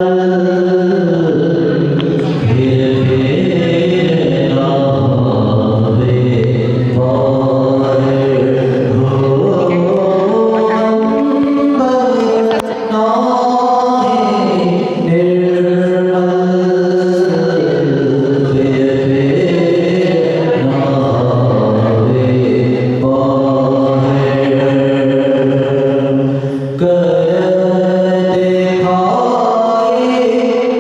कर दिखाए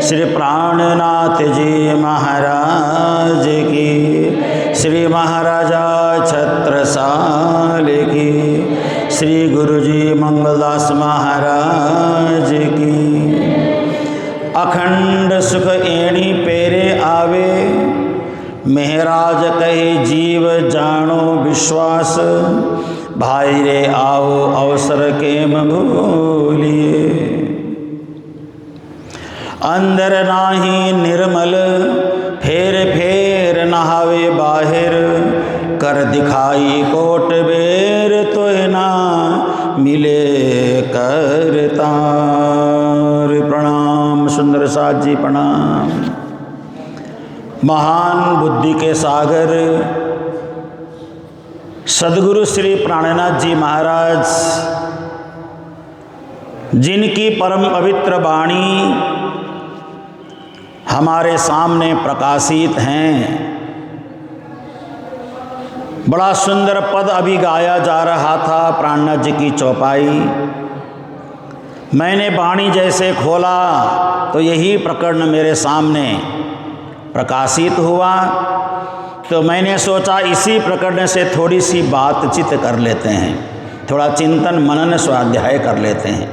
श्री प्राणनाथ जी महाराज की, श्री महाराजा छत्रसाल की, श्री गुरुजी मंगलदास महाराज की। अखंड सुख एणी पेरे आवे, मेहराज कहे जीव जानो विश्वास, भाई रे आओ अवसर केम भूलिए। अंदर नाही निर्मल फेर फेर नहावे बाहिर, कर दिखाई कोट बेर तो ना मिले करतार। प्रणाम सुंदर साथ जी, प्रणाम। महान बुद्धि के सागर सद्गुरु श्री प्राणनाथ जी महाराज, जिनकी परम पवित्र वाणी हमारे सामने प्रकाशित हैं। बड़ा सुंदर पद अभी गाया जा रहा था प्राणनाथ जी की चौपाई। मैंने वाणी जैसे खोला तो यही प्रकरण मेरे सामने प्रकाशित हुआ, तो मैंने सोचा इसी प्रकरण से थोड़ी सी बातचीत कर लेते हैं, थोड़ा चिंतन मनन स्वाध्याय कर लेते हैं।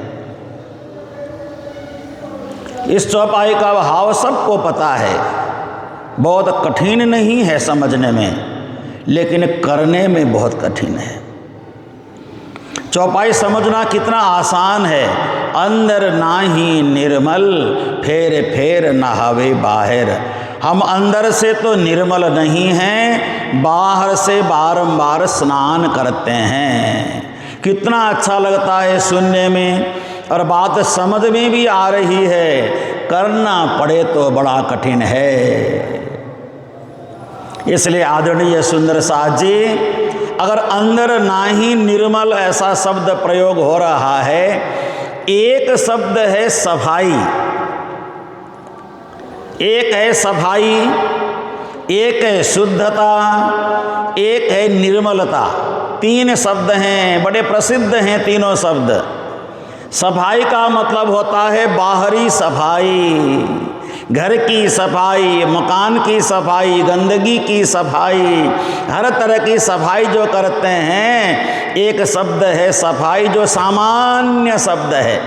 इस चौपाई का भाव सबको पता है, बहुत कठिन नहीं है समझने में, लेकिन करने में बहुत कठिन है। चौपाई समझना कितना आसान है। अंदर नाही निर्मल फेर फेर नहावे बाहर। हम अंदर से तो निर्मल नहीं हैं, बाहर से बारंबार स्नान करते हैं। कितना अच्छा लगता है सुनने में, और बात समझ में भी आ रही है, करना पड़े तो बड़ा कठिन है। इसलिए आदरणीय सुंदर साथ जी, अगर अंदर नाही निर्मल ऐसा शब्द प्रयोग हो रहा है, एक शब्द है सफाई, एक है सफाई, एक है शुद्धता, एक है निर्मलता। तीन शब्द हैं, बड़े प्रसिद्ध हैं तीनों शब्द। सफाई का मतलब होता है बाहरी सफाई, घर की सफाई, मकान की सफाई, गंदगी की सफाई, हर तरह की सफाई जो करते हैं। एक शब्द है सफाई जो सामान्य शब्द है,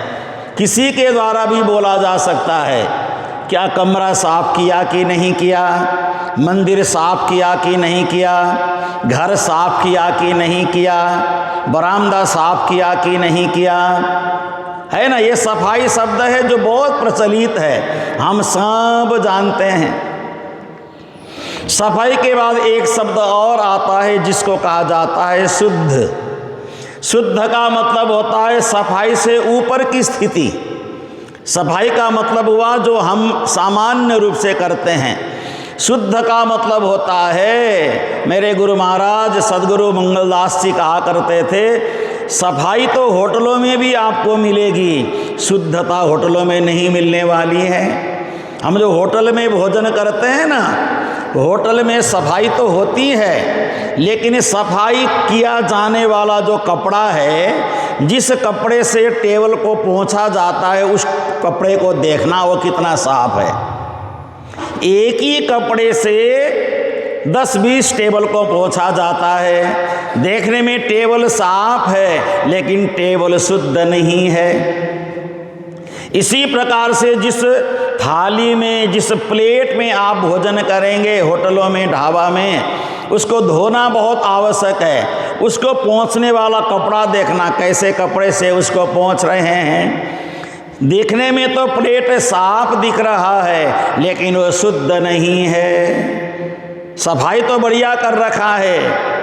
किसी के द्वारा भी बोला जा सकता है। क्या कमरा साफ किया कि नहीं किया, मंदिर साफ किया कि नहीं किया, घर साफ किया कि नहीं किया, बरामदा साफ किया कि नहीं किया, है ना। ये सफाई शब्द है जो बहुत प्रचलित है, हम सब जानते हैं। सफाई के बाद एक शब्द और आता है जिसको कहा जाता है शुद्ध। शुद्ध का मतलब होता है सफाई से ऊपर की स्थिति। सफाई का मतलब हुआ जो हम सामान्य रूप से करते हैं। शुद्ध का मतलब होता है, मेरे गुरु महाराज सद्गुरु मंगलदास जी कहा करते थे, सफाई तो होटलों में भी आपको मिलेगी, शुद्धता होटलों में नहीं मिलने वाली है। हम जो होटल में भोजन करते हैं ना, होटल में सफाई तो होती है, लेकिन सफाई किया जाने वाला जो कपड़ा है, जिस कपड़े से टेबल को पोंछा जाता है, उस कपड़े को देखना वो कितना साफ है। एक ही कपड़े से 10-20 टेबल को पोंछा जाता है, देखने में टेबल साफ है लेकिन टेबल शुद्ध नहीं है। इसी प्रकार से जिस थाली में, जिस प्लेट में आप भोजन करेंगे होटलों में, ढाबा में, उसको धोना बहुत आवश्यक है। उसको पोंछने वाला कपड़ा देखना, कैसे कपड़े से उसको पोंछ रहे हैं। देखने में तो प्लेट साफ दिख रहा है लेकिन वो शुद्ध नहीं है। सफाई तो बढ़िया कर रखा है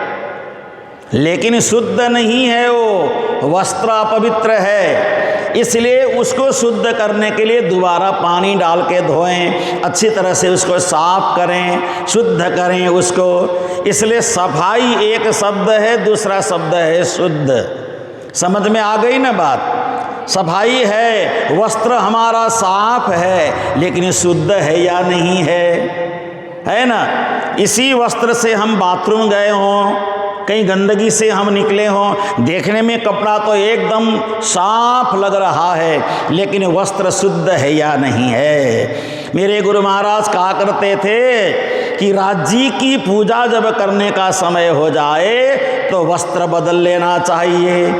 लेकिन शुद्ध नहीं है, वो वस्त्र अपवित्र है। इसलिए उसको शुद्ध करने के लिए दोबारा पानी डाल के धोएं, अच्छी तरह से उसको साफ करें, शुद्ध करें उसको। इसलिए सफाई एक शब्द है, दूसरा शब्द है शुद्ध। समझ में आ गई ना बात। सफाई है, वस्त्र हमारा साफ है लेकिन शुद्ध है या नहीं है, है ना। इसी वस्त्र से हम बाथरूम गए हों, कहीं गंदगी से हम निकले हों। देखने में कपड़ा तो एकदम साफ लग रहा है, लेकिन वस्त्र शुद्ध है या नहीं है। मेरे गुरु महाराज कहा करते थे कि राज्य की पूजा जब करने का समय हो जाए तो वस्त्र बदल लेना चाहिए।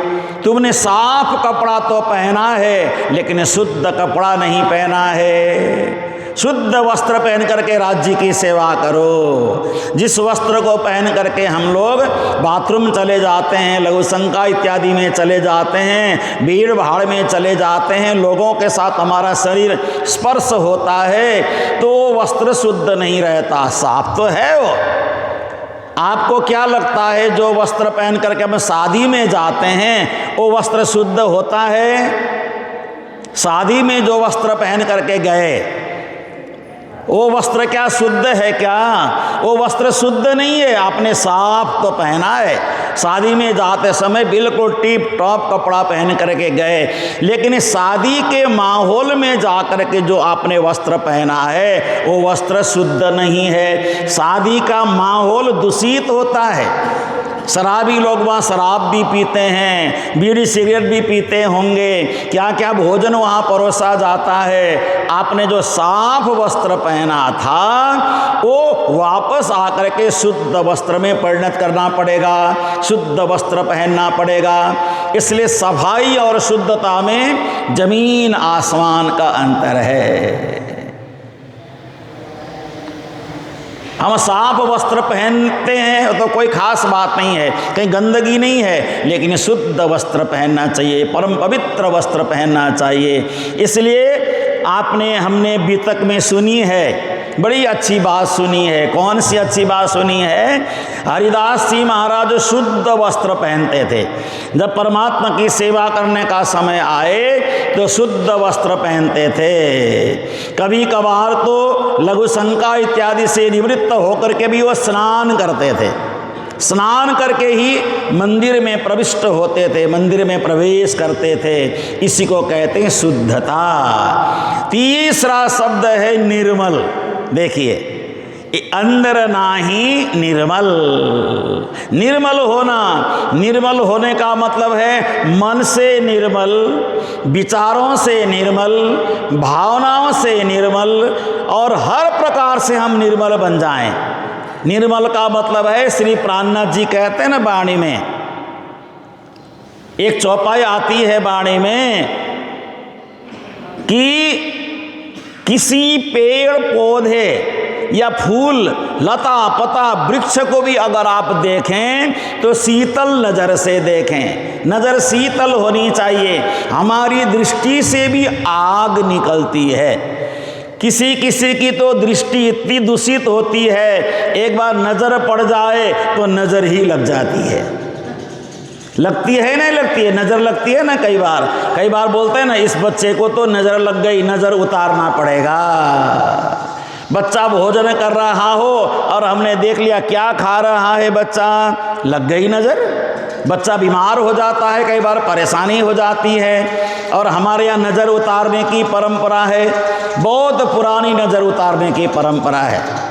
तुमने साफ कपड़ा तो पहना है, लेकिन शुद्ध कपड़ा नहीं पहना है। शुद्ध वस्त्र पहन करके राज्य की सेवा करो। जिस वस्त्र को पहन करके हम लोग बाथरूम चले जाते हैं, लघु शंका इत्यादि में चले जाते हैं, भीड़ भाड़ में चले जाते हैं, लोगों के साथ हमारा शरीर स्पर्श होता है, तो वस्त्र शुद्ध नहीं रहता, साफ तो है वो। आपको क्या लगता है जो वस्त्र पहन करके हम शादी में जाते हैं वो वस्त्र शुद्ध होता है? शादी में जो वस्त्र पहन करके गए वो वस्त्र क्या शुद्ध है क्या? वो वस्त्र शुद्ध नहीं है। आपने साफ तो पहना है, शादी में जाते समय बिल्कुल टिप टॉप कपड़ा पहन करके गए, लेकिन शादी के माहौल में जा कर के जो आपने वस्त्र पहना है वो वस्त्र शुद्ध नहीं है। शादी का माहौल दूषित होता है। शराबी लोग वहाँ शराब भी पीते हैं, बीड़ी सिगरेट भी पीते होंगे, क्या क्या भोजन वहाँ परोसा जाता है। आपने जो साफ वस्त्र पहना था वो वापस आकर के शुद्ध वस्त्र में परिणत करना पड़ेगा, शुद्ध वस्त्र पहनना पड़ेगा। इसलिए सफाई और शुद्धता में जमीन आसमान का अंतर है। हम साफ वस्त्र पहनते हैं तो कोई खास बात नहीं है, कहीं गंदगी नहीं है, लेकिन शुद्ध वस्त्र पहनना चाहिए, परम पवित्र वस्त्र पहनना चाहिए। इसलिए हमने बीतक में सुनी है, बड़ी अच्छी बात सुनी है। कौन सी अच्छी बात सुनी है? हरिदास जी महाराज शुद्ध वस्त्र पहनते थे। जब परमात्मा की सेवा करने का समय आए तो शुद्ध वस्त्र पहनते थे। कभी कभार तो लघु शंका इत्यादि से निवृत्त होकर के भी वो स्नान करते थे। स्नान करके ही मंदिर में प्रविष्ट होते थे, मंदिर में प्रवेश करते थे। इसी को कहते हैं शुद्धता। तीसरा शब्द है निर्मल। देखिए, अंदर नाही निर्मल। निर्मल होना, निर्मल होने का मतलब है मन से निर्मल, विचारों से निर्मल, भावनाओं से निर्मल, और हर प्रकार से हम निर्मल बन जाएं। निर्मल का मतलब है, श्री प्राणनाथ जी कहते हैं ना वाणी में, एक चौपाई आती है वाणी में कि किसी पेड़ पौधे या फूल लता पता वृक्ष को भी अगर आप देखें तो शीतल नज़र से देखें। नज़र शीतल होनी चाहिए। हमारी दृष्टि से भी आग निकलती है। किसी किसी की तो दृष्टि इतनी दूषित होती है, एक बार नज़र पड़ जाए तो नज़र ही लग जाती है। लगती है नहीं लगती है? नज़र लगती है ना। कई बार बोलते हैं ना, इस बच्चे को तो नज़र लग गई, नज़र उतारना पड़ेगा। बच्चा भोजन कर रहा हो और हमने देख लिया क्या खा रहा है बच्चा, लग गई नज़र। बच्चा बीमार हो जाता है, कई बार परेशानी हो जाती है। और हमारे यहाँ नज़र उतारने की परंपरा है, बहुत पुरानी नज़र उतारने की परंपरा है।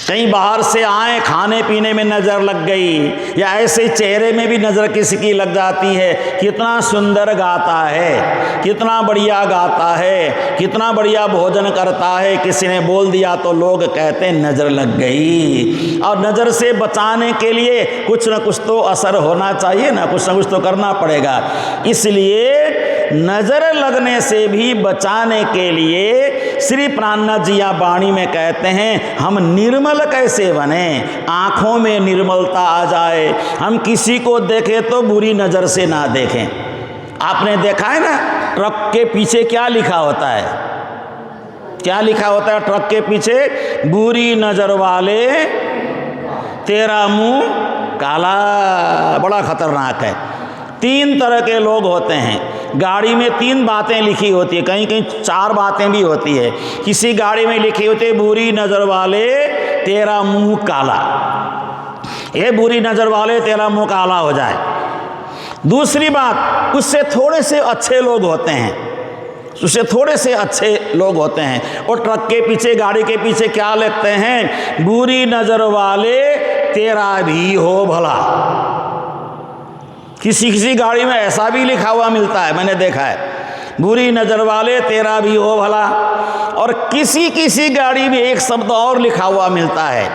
कहीं बाहर से आए, खाने पीने में नज़र लग गई, या ऐसे चेहरे में भी नज़र किसी की लग जाती है, कितना सुंदर गाता है, कितना बढ़िया गाता है, कितना बढ़िया भोजन करता है, किसी ने बोल दिया तो लोग कहते हैं नज़र लग गई। और नज़र से बचाने के लिए कुछ न कुछ तो असर होना चाहिए ना, कुछ न कुछ तो करना पड़ेगा। इसलिए नज़र लगने से भी बचाने के लिए श्री प्राणनाथ जी या वाणी में कहते हैं हम निर्मल कैसे बने, आँखों में निर्मलता आ जाए। हम किसी को देखें तो बुरी नज़र से ना देखें। आपने देखा है ना, ट्रक के पीछे क्या लिखा होता है? क्या लिखा होता है ट्रक के पीछे? बुरी नज़र वाले तेरा मुंह काला। बड़ा खतरनाक है। 3 तरह के लोग होते हैं। गाड़ी में 3 बातें लिखी होती है, कहीं कहीं 4 बातें भी होती है। किसी गाड़ी में लिखी होती है बुरी नज़र वाले तेरा मुंह काला। ये बुरी नज़र वाले तेरा मुंह काला हो जाए। दूसरी बात, उससे थोड़े से अच्छे लोग होते हैं, उससे थोड़े से अच्छे लोग होते हैं। और ट्रक के पीछे, गाड़ी के पीछे क्या लिखते हैं? बुरी नज़र वाले तेरा भी हो भला। किसी किसी गाड़ी में ऐसा भी लिखा हुआ मिलता है, मैंने देखा है, बुरी नजर वाले तेरा भी हो भला। और किसी किसी गाड़ी में एक शब्द और लिखा हुआ मिलता है,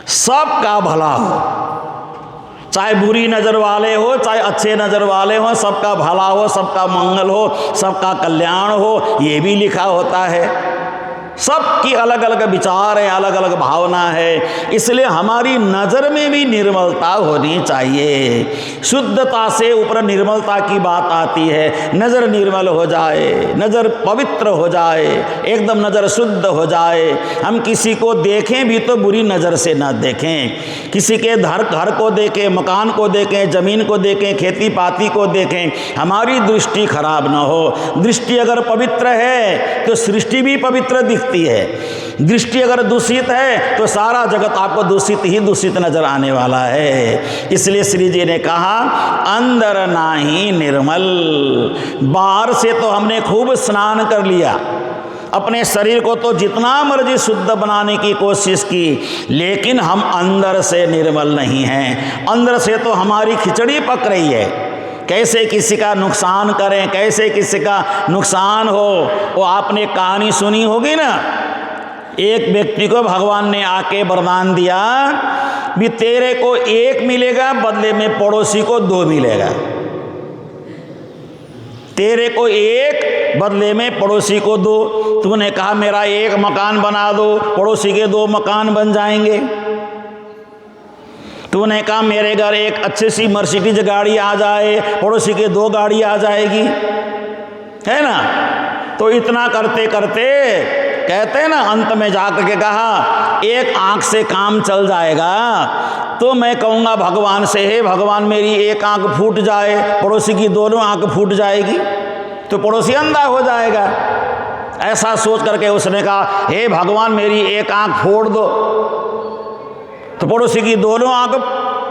सबका भला हो। चाहे बुरी नजर वाले हो चाहे अच्छे नजर वाले हो, सबका भला हो, सबका मंगल हो, सबका कल्याण हो, ये भी लिखा होता है। सबकी अलग अलग विचार है, अलग अलग भावना है, इसलिए हमारी नज़र में भी निर्मलता होनी चाहिए। शुद्धता से ऊपर निर्मलता की बात आती है। नज़र निर्मल हो जाए, नज़र पवित्र हो जाए, एकदम नज़र शुद्ध हो जाए। हम किसी को देखें भी तो बुरी नज़र से ना देखें। किसी के घर को देखें, मकान को देखें, ज़मीन को देखें, खेती पाती को देखें, हमारी दृष्टि खराब ना हो। दृष्टि अगर पवित्र है तो सृष्टि भी पवित्र दिखती है। दृष्टि अगर दूषित है तो सारा जगत आपको दूषित ही दूषित नजर आने वाला है। इसलिए श्री जी ने कहा अंदर नाही निर्मल। बाहर से तो हमने खूब स्नान कर लिया, अपने शरीर को तो जितना मर्जी शुद्ध बनाने की कोशिश की, लेकिन हम अंदर से निर्मल नहीं हैं। अंदर से तो हमारी खिचड़ी पक रही है। कैसे किसी का नुकसान करें, कैसे किसी का नुकसान हो। वो आपने कहानी सुनी होगी ना, एक व्यक्ति को भगवान ने आके वरदान दिया भी तेरे को 1 मिलेगा, बदले में पड़ोसी को 2 मिलेगा। तेरे को 1 बदले में पड़ोसी को 2। तूने कहा मेरा 1 मकान बना दो, पड़ोसी के 2 मकान बन जाएंगे। तूने कहा मेरे घर एक अच्छी सी मर्सिडीज गाड़ी आ जाए, पड़ोसी के 2 गाड़ी आ जाएगी, है ना। तो इतना करते करते कहते हैं ना, अंत में जाकर के कहा 1 आंख से काम चल जाएगा। तो मैं कहूँगा भगवान से, हे भगवान मेरी 1 आंख फूट जाए, पड़ोसी की दोनों आंख फूट जाएगी तो पड़ोसी अंधा हो जाएगा। ऐसा सोच करके उसने कहा हे भगवान मेरी 1 आंख फोड़ दो, तो पड़ोसी की दोनों आंख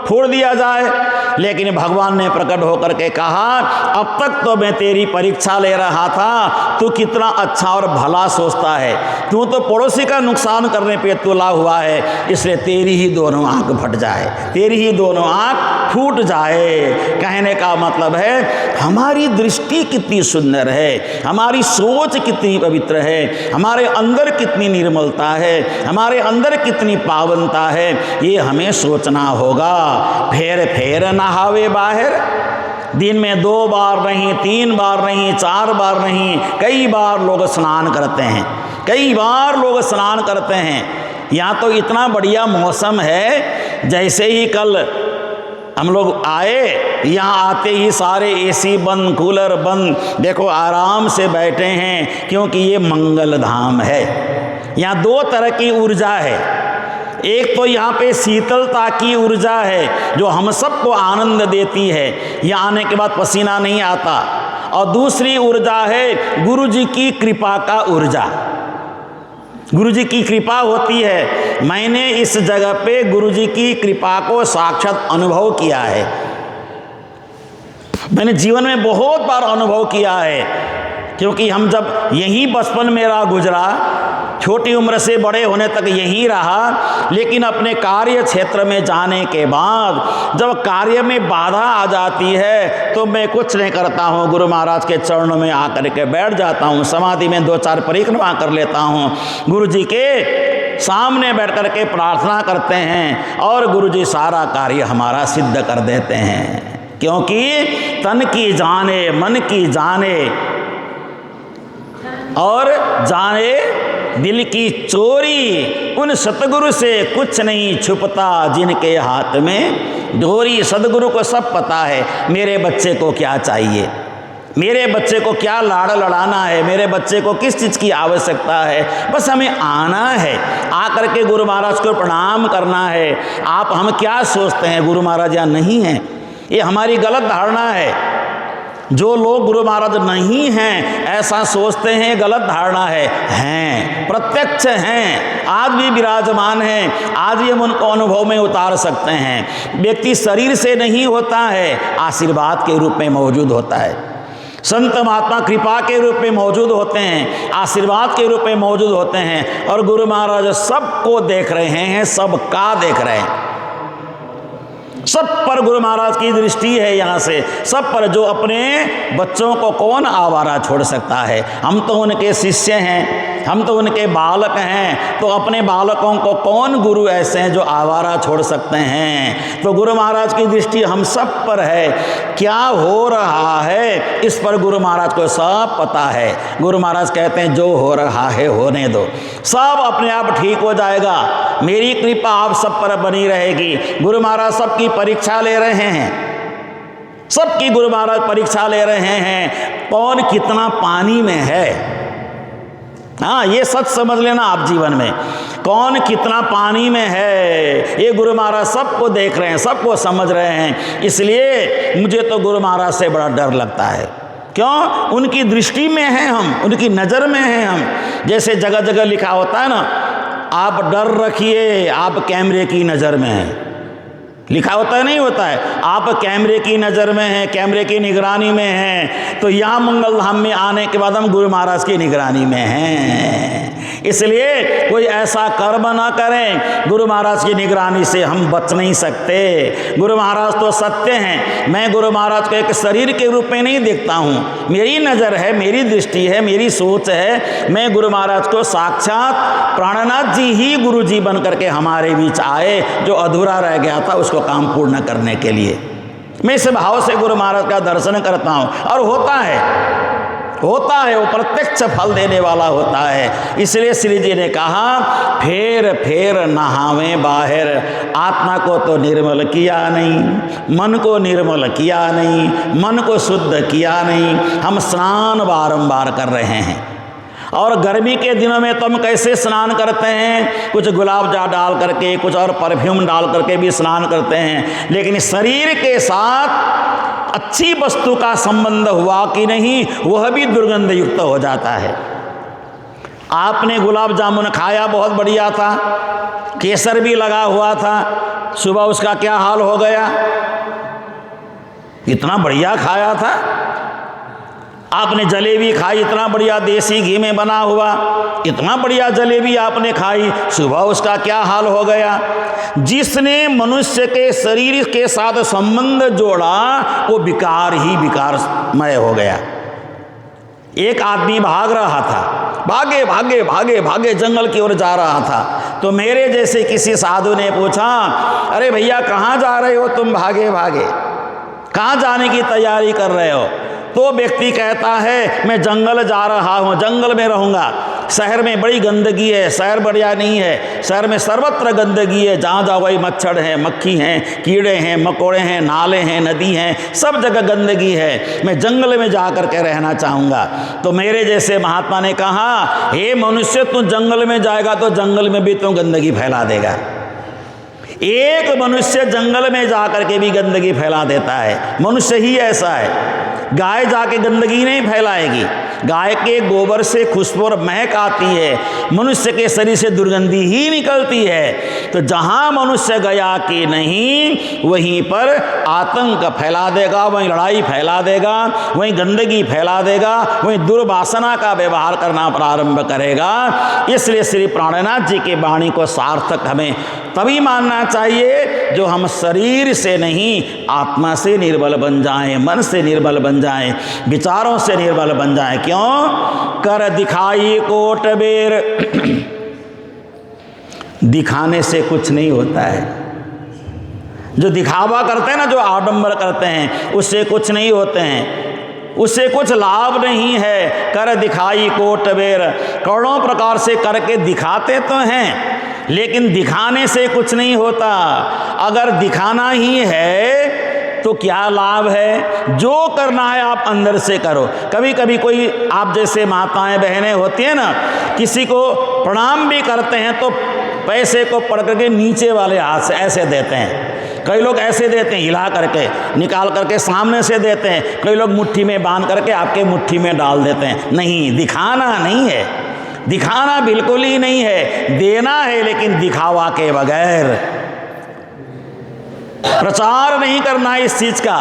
फोड़ दिया जाए। लेकिन भगवान ने प्रकट होकर के कहा अब तक तो मैं तेरी परीक्षा ले रहा था, तू कितना अच्छा और भला सोचता है, तू तो पड़ोसी का नुकसान करने पे तुला हुआ है, इसलिए तेरी ही दोनों आंख फट जाए, तेरी ही दोनों आंख फूट जाए। कहने का मतलब है हमारी दृष्टि कितनी सुंदर है, हमारी सोच कितनी पवित्र है, हमारे अंदर कितनी निर्मलता है, हमारे अंदर कितनी पावनता है, ये हमें सोचना होगा। फेर फेर नहावे बाहर, दिन में 2 बार नहीं, 3 बार नहीं, 4 बार नहीं, कई बार लोग स्नान करते हैं, कई बार लोग स्नान करते हैं। यहाँ तो इतना बढ़िया मौसम है, जैसे ही कल हम लोग आए, यहाँ आते ही सारे एसी बंद, कूलर बंद, देखो आराम से बैठे हैं, क्योंकि ये मंगल धाम है। यहाँ 2 तरह की ऊर्जा है। एक तो यहाँ पे शीतलता की ऊर्जा है जो हम सबको आनंद देती है, यहाँ आने के बाद पसीना नहीं आता। और दूसरी ऊर्जा है गुरु जी की कृपा का ऊर्जा। गुरु जी की कृपा होती है। मैंने इस जगह पे गुरु जी की कृपा को साक्षात अनुभव किया है। मैंने जीवन में बहुत बार अनुभव किया है, क्योंकि हम जब यहीं बचपन मेरा गुजरा, छोटी उम्र से बड़े होने तक यहीं रहा, लेकिन अपने कार्य क्षेत्र में जाने के बाद जब कार्य में बाधा आ जाती है तो मैं कुछ नहीं करता हूँ, गुरु महाराज के चरणों में आकर के बैठ जाता हूँ, समाधि में 2-4 परिक्रमा कर लेता हूँ, गुरु जी के सामने बैठ कर के प्रार्थना करते हैं और गुरु जी सारा कार्य हमारा सिद्ध कर देते हैं। क्योंकि तन की जाने, मन की जाने और जाने दिल की चोरी, उन सतगुरु से कुछ नहीं छुपता जिनके हाथ में डोरी। सदगुरु को सब पता है मेरे बच्चे को क्या चाहिए, मेरे बच्चे को क्या लाड़ लड़ाना है, मेरे बच्चे को किस चीज़ की आवश्यकता है। बस हमें आना है, आकर के गुरु महाराज को प्रणाम करना है। आप हम क्या सोचते हैं गुरु महाराज यहाँ नहीं हैं, ये हमारी गलत धारणा है। जो लोग गुरु महाराज नहीं हैं ऐसा सोचते हैं, गलत धारणा है। हैं, प्रत्यक्ष हैं, आज भी विराजमान हैं, आज भी हम उनको अनुभव में उतार सकते हैं। व्यक्ति शरीर से नहीं होता है, आशीर्वाद के रूप में मौजूद होता है। संत महात्मा कृपा के रूप में मौजूद होते हैं, आशीर्वाद के रूप में मौजूद होते हैं, और गुरु महाराज सबको देख रहे हैं, सबका देख रहे हैं। सब पर गुरु महाराज की दृष्टि है। यहाँ से सब पर, जो अपने बच्चों को कौन आवारा छोड़ सकता है। हम तो उनके शिष्य हैं, हम तो उनके बालक हैं, तो अपने बालकों को कौन गुरु ऐसे हैं जो आवारा छोड़ सकते हैं। तो गुरु महाराज की दृष्टि हम सब पर है। क्या हो रहा है इस पर गुरु महाराज को सब पता है। गुरु महाराज कहते हैं जो हो रहा है होने दो, सब अपने आप ठीक हो जाएगा, मेरी कृपा आप सब पर बनी रहेगी। गुरु महाराज सबकी परीक्षा ले रहे हैं, सबकी गुरु महाराज परीक्षा ले रहे हैं, कौन कितना पानी में है। हाँ, ये सच समझ लेना आप जीवन में, कौन कितना पानी में है, ये गुरु महाराज सबको देख रहे हैं, सबको समझ रहे हैं। इसलिए मुझे तो गुरु महाराज से बड़ा डर लगता है। क्यों? उनकी दृष्टि में हैं हम, उनकी नज़र में हैं हम। जैसे जगह जगह लिखा होता है ना, आप डर रखिए आप कैमरे की नज़र में हैं, लिखा होता है नहीं होता है, आप कैमरे की नज़र में हैं, कैमरे की निगरानी में हैं। तो यहाँ मंगल धाम में आने के बाद हम गुरु महाराज की निगरानी में हैं। इसलिए कोई ऐसा कर्म ना करें, गुरु महाराज की निगरानी से हम बच नहीं सकते। गुरु महाराज तो सत्य हैं। मैं गुरु महाराज को एक शरीर के रूप में नहीं देखता हूँ, मेरी नज़र है, मेरी दृष्टि है, मेरी सोच है। मैं गुरु महाराज को साक्षात प्राणनाथ जी ही गुरु जी बन करके हमारे बीच आए, जो अधूरा रह गया था उसको काम पूर्ण करने के लिए। मैं इस भाव से गुरु महाराज का दर्शन करता हूँ, और होता है वो प्रत्यक्ष फल देने वाला होता है। इसलिए श्री जी ने कहा, फेर फेर नहावे बाहर, आत्मा को तो निर्मल किया नहीं, मन को निर्मल किया नहीं, मन को शुद्ध किया नहीं। हम स्नान बारंबार कर रहे हैं, और गर्मी के दिनों में तो हम कैसे स्नान करते हैं, कुछ गुलाब जल डाल करके, कुछ और परफ्यूम डाल करके भी स्नान करते हैं। लेकिन शरीर के साथ अच्छी वस्तु का संबंध हुआ कि नहीं, वह भी दुर्गंध युक्त हो जाता है। आपने गुलाब जामुन खाया, बहुत बढ़िया था, केसर भी लगा हुआ था, सुबह उसका क्या हाल हो गया, इतना बढ़िया खाया था। आपने जलेबी खाई, इतना बढ़िया देसी घी में बना हुआ, इतना बढ़िया जलेबी आपने खाई, सुबह उसका क्या हाल हो गया। जिसने मनुष्य के शरीर के साथ संबंध जोड़ा वो विकार ही विकारमय हो गया। एक आदमी भाग रहा था, भागे भागे भागे भागे जंगल की ओर जा रहा था। तो मेरे जैसे किसी साधु ने पूछा, अरे भैया कहाँ जा रहे हो तुम भागे भागे, कहाँ जाने की तैयारी कर रहे हो। तो व्यक्ति कहता है, मैं जंगल जा रहा हूँ, जंगल में रहूँगा, शहर में बड़ी गंदगी है, शहर बढ़िया नहीं है, शहर में सर्वत्र गंदगी है, जहाँ जाओ वही मच्छर हैं, मक्खी हैं, कीड़े हैं, मकोड़े हैं, नाले हैं, नदी हैं, सब जगह गंदगी है, मैं जंगल में जा कर के रहना चाहूँगा। तो मेरे जैसे महात्मा ने कहा, हे मनुष्य, तू जंगल में जाएगा तो जंगल में भी तू गंदगी फैला देगा। एक मनुष्य जंगल में जाकर के भी गंदगी फैला देता है, मनुष्य ही ऐसा है। गाय जाके गंदगी नहीं फैलाएगी, गाय के गोबर से खुशबू और महक आती है, मनुष्य के शरीर से दुर्गंधी ही निकलती है। तो जहाँ मनुष्य गया कि नहीं, वहीं पर आतंक फैला देगा, वहीं लड़ाई फैला देगा, वहीं गंदगी फैला देगा, वहीं दुर्वासना का व्यवहार करना प्रारंभ करेगा। इसलिए श्री प्राणनाथ जी की वाणी को सार्थक हमें तभी मानना चाहिए जो हम शरीर से नहीं, आत्मा से निर्बल बन जाएं, मन से निर्बल बन जाएं, विचारों से निर्बल बन जाएं। क्यों? कर दिखाई कोट बेर, दिखाने से कुछ नहीं होता है। जो दिखावा करते हैं ना, जो आडंबर करते हैं, उससे कुछ नहीं होते हैं, उससे कुछ लाभ नहीं है। कर दिखाई कोट बेर, करोड़ों प्रकार से करके दिखाते तो हैं, लेकिन दिखाने से कुछ नहीं होता। अगर दिखाना ही है तो क्या लाभ है? जो करना है आप अंदर से करो। कभी कभी कोई आप जैसे माताएं बहनें होती हैं ना, किसी को प्रणाम भी करते हैं तो पैसे को पकड़ करके नीचे वाले हाथ से ऐसे देते हैं। कई लोग ऐसे देते हैं, हिला करके निकाल करके सामने से देते हैं। कई लोग मुट्ठी में बांध करके आपके मुट्ठी में डाल देते हैं। नहीं, दिखाना नहीं है, दिखाना बिल्कुल ही नहीं है, देना है, लेकिन दिखावा के बगैर। प्रचार नहीं करना है इस चीज़ का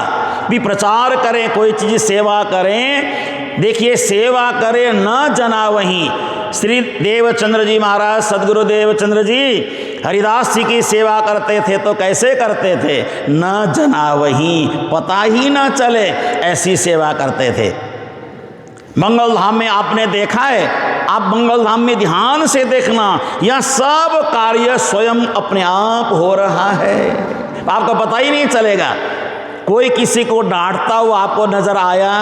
भी प्रचार करें, कोई चीज़ सेवा करें। देखिए सेवा करें न जना वहीं। श्री देवचंद्र जी महाराज, सदगुरु देवचंद्र जी हरिदास जी की सेवा करते थे तो कैसे करते थे? न जना वहीं, पता ही ना चले, ऐसी सेवा करते थे। मंगल धाम में आपने देखा है, आप मंगल धाम में ध्यान से देखना, यह सब कार्य स्वयं अपने आप हो रहा है, आपको पता ही नहीं चलेगा। कोई किसी को डांटता हुआ आपको नजर आया?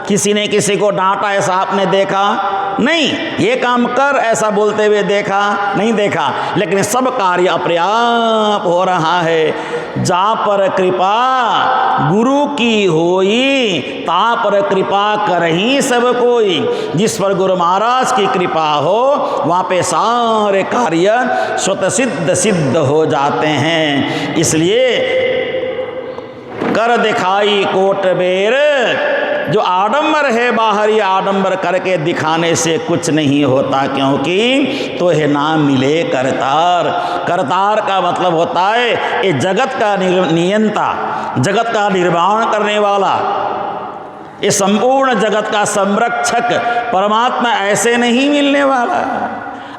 किसी ने किसी को डांटा ऐसा आपने देखा? नहीं। ये काम कर ऐसा बोलते हुए देखा? नहीं देखा। लेकिन सब कार्य अपने आप हो रहा है। जा पर कृपा गुरु की होई, ता पर कृपा करही सब कोई। जिस पर गुरु महाराज की कृपा हो वहाँ पे सारे कार्य स्वतः सिद्ध हो जाते हैं। इसलिए कर दिखाई कोट बेर, जो आडंबर है बाहरी आडंबर करके दिखाने से कुछ नहीं होता, क्योंकि तो है नाम मिले करतार। करतार का मतलब होता है ये जगत का नियंता, जगत का निर्माण करने वाला, ये संपूर्ण जगत का संरक्षक परमात्मा ऐसे नहीं मिलने वाला।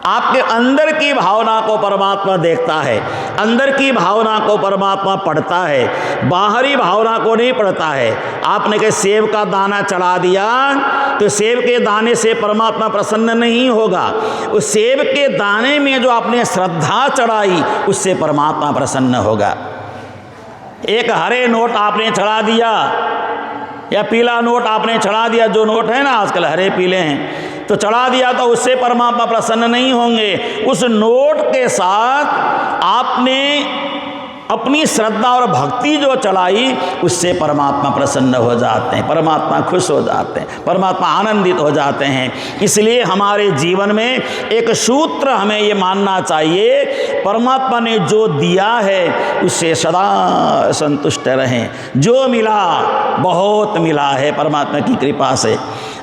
आपके अंदर की भावना को परमात्मा देखता है, अंदर की भावना को परमात्मा पढ़ता है, बाहरी भावना को नहीं पढ़ता है। आपने के सेब का दाना चढ़ा दिया तो सेब के दाने से परमात्मा प्रसन्न नहीं होगा, उस सेब के दाने में जो आपने श्रद्धा चढ़ाई उससे परमात्मा प्रसन्न होगा। एक हरे नोट आपने चढ़ा दिया या पीला नोट आपने चढ़ा दिया, जो नोट है ना आजकल हरे पीले हैं, तो चढ़ा दिया तो उससे परमात्मा प्रसन्न नहीं होंगे। उस नोट के साथ आपने अपनी श्रद्धा और भक्ति जो चलाई उससे परमात्मा प्रसन्न हो जाते हैं, परमात्मा खुश हो जाते हैं, परमात्मा आनंदित हो जाते हैं। इसलिए हमारे जीवन में एक सूत्र हमें ये मानना चाहिए, परमात्मा ने जो दिया है उससे सदा संतुष्ट रहें। जो मिला बहुत मिला है परमात्मा की कृपा से,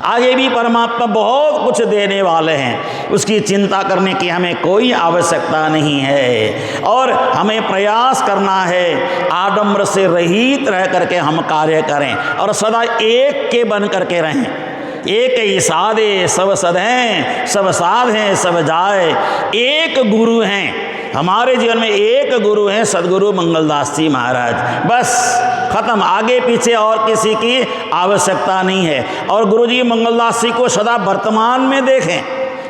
आगे भी परमात्मा बहुत कुछ देने वाले हैं, उसकी चिंता करने की हमें कोई आवश्यकता नहीं है। और हमें प्रयास करना है आडंबर से रहित रह करके हम कार्य करें और सदा एक के बन करके रहें। एक ही साधे सब सद हैं, सब साध हैं सब जाए। एक गुरु हैं हमारे जीवन में, एक गुरु हैं सदगुरु मंगलदास जी महाराज, बस खत्म। आगे पीछे और किसी की आवश्यकता नहीं है। और गुरुजी मंगलदास जी को सदा वर्तमान में देखें,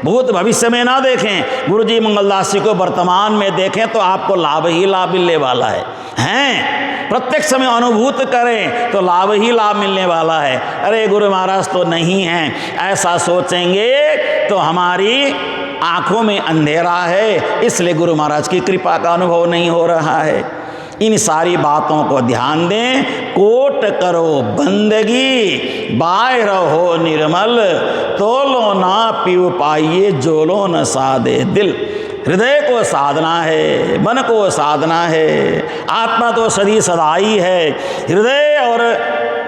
भूत भविष्य में ना देखें। गुरुजी मंगलदास जी को वर्तमान में देखें तो आपको लाभ ही लाभ मिलने वाला है। प्रत्यक्ष में अनुभूत करें तो लाभ ही लाभ मिलने वाला है। अरे गुरु महाराज तो नहीं हैं, ऐसा सोचेंगे तो हमारी आंखों में अंधेरा है, इसलिए गुरु महाराज की कृपा का अनुभव नहीं हो रहा है। इन सारी बातों को ध्यान दें। कोट करो बंदगी, बाय रहो निर्मल, तोलो ना पीऊ पाइए, जोलो न सादे दिल। हृदय को साधना है, मन को साधना है, आत्मा तो सदी सदाई है। हृदय और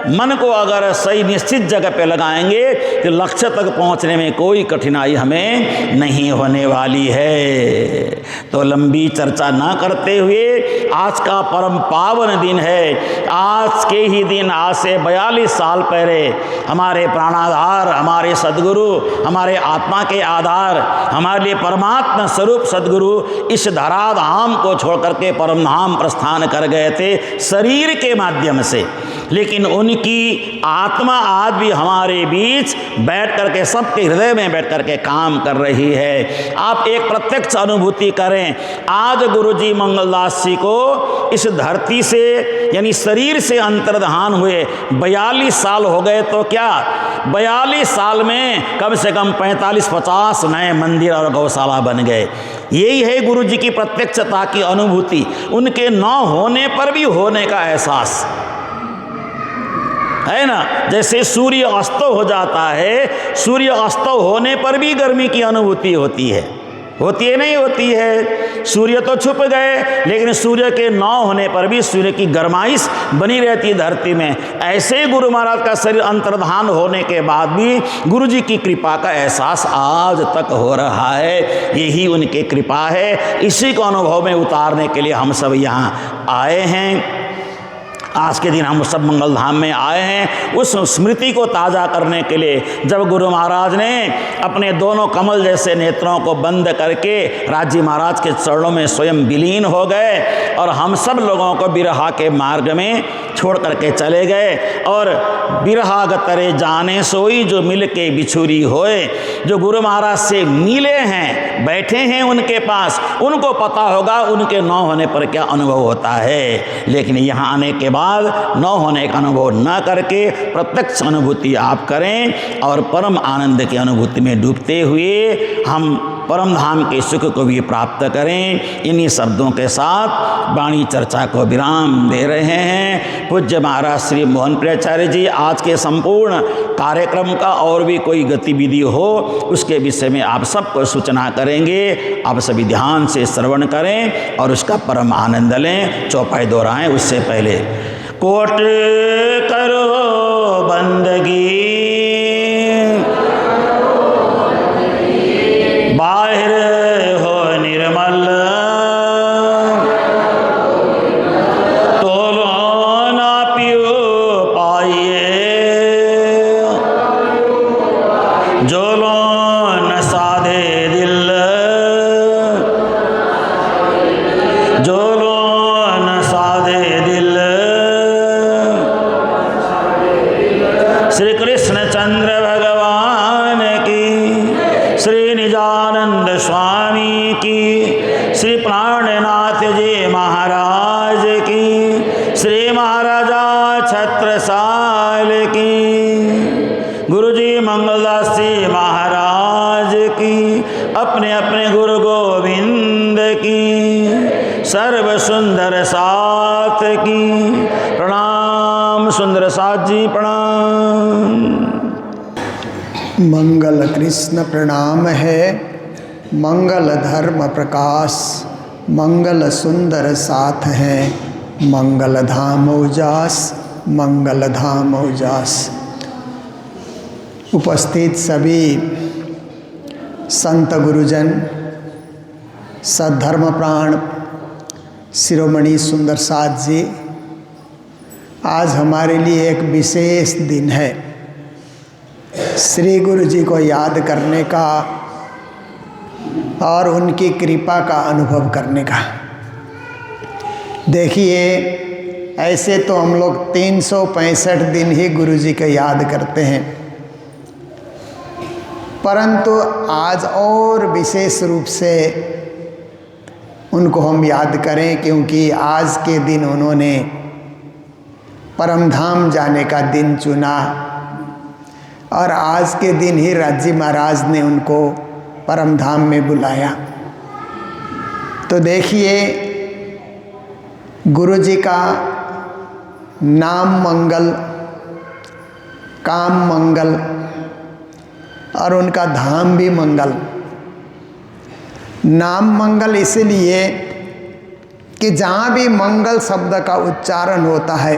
मन को अगर सही निश्चित जगह पे लगाएंगे तो लक्ष्य तक पहुंचने में कोई कठिनाई हमें नहीं होने वाली है। तो लंबी चर्चा ना करते हुए आज का परम पावन दिन है। आज के ही दिन, आज से 42 साल पहले हमारे प्राणाधार, हमारे सदगुरु, हमारे आत्मा के आधार, हमारे लिए परमात्मा स्वरूप सदगुरु इस धराधाम को छोड़ करके परम धाम प्रस्थान कर गए थे शरीर के माध्यम से। लेकिन उनकी आत्मा आज भी हमारे बीच बैठ करके, सबके हृदय में बैठ करके काम कर रही है। आप एक प्रत्यक्ष अनुभूति करें। आज गुरुजी मंगलदास जी को इस धरती से यानी शरीर से अंतर्धान हुए 42 साल हो गए, तो क्या 42 साल में कम से कम 45-50 नए मंदिर और गौशाला बन गए। यही है गुरु जी की प्रत्यक्षता की अनुभूति, उनके न होने पर भी होने का एहसास है ना। जैसे सूर्य अस्त हो जाता है, सूर्य अस्त होने पर भी गर्मी की अनुभूति होती है, होती है नहीं होती है। सूर्य तो छुप गए, लेकिन सूर्य के न होने पर भी सूर्य की गरमाइश बनी रहती है धरती में। ऐसे ही गुरु महाराज का शरीर अंतर्धान होने के बाद भी गुरु जी की कृपा का एहसास आज तक हो रहा है। यही उनकी कृपा है। इसी को अनुभव में उतारने के लिए हम सब यहाँ आए हैं। आज के दिन हम सब मंगल धाम में आए हैं उस स्मृति को ताज़ा करने के लिए, जब गुरु महाराज ने अपने दोनों कमल जैसे नेत्रों को बंद करके राजी महाराज के चरणों में स्वयं विलीन हो गए और हम सब लोगों को बिरहा के मार्ग में छोड़ करके चले गए। और बिरहा गतरे जाने सोई जो मिल के बिछुरी होए, जो गुरु महाराज से मिले हैं, बैठे हैं उनके पास, उनको पता होगा उनके न होने पर क्या अनुभव होता है। लेकिन यहाँ आने के बाद न होने का अनुभव न करके प्रत्यक्ष अनुभूति आप करें और परम आनंद की अनुभूति में डूबते हुए हम परम धाम के सुख को भी प्राप्त करें। इन्हीं शब्दों के साथ वाणी चर्चा को विराम दे रहे हैं। पूज्य महाराज श्री मोहन प्रियाचार्य जी आज के संपूर्ण कार्यक्रम का और भी कोई गतिविधि हो उसके विषय में आप सबको सूचना करेंगे। आप सभी ध्यान से श्रवण करें और उसका परम आनंद लें। चौपाई दोहराएं उससे पहले। कोट करो बंदगी, बाहर हो निर्मल, तोलो ना पियो पाइए, जो लो न साधे दिल, जो लो न साधे दिल। श्री कृष्ण चंद्र भगवान की, श्री निजानंद स्वामी की, श्री प्राणनाथ जी महाराज की, श्री महाराजा छत्रसाल की, गुरु जी मंगलदास जी महाराज की, अपने अपने गुरु गोविंद की, सर्व सुंदर साथ की। प्रणाम सुंदर साथ जी, प्रणाम। मंगल कृष्ण प्रणाम है, मंगल धर्म प्रकाश, मंगल सुंदर साथ है, मंगल धाम उजास, मंगल धाम उजास। उपस्थित सभी संत गुरुजन, सद्धर्म प्राण शिरोमणि सुंदर साथ जी, आज हमारे लिए एक विशेष दिन है। श्री गुरु जी को याद करने का और उनकी कृपा का अनुभव करने का। देखिए, ऐसे तो हम लोग 365 दिन ही गुरु जी को याद करते हैं, परंतु आज और विशेष रूप से उनको हम याद करें, क्योंकि आज के दिन उन्होंने परम धाम जाने का दिन चुना और आज के दिन ही राजी महाराज ने उनको परम धाम में बुलाया। तो देखिए, गुरु जी का नाम मंगल, काम मंगल और उनका धाम भी मंगल। नाम मंगल इसलिए कि जहाँ भी मंगल शब्द का उच्चारण होता है,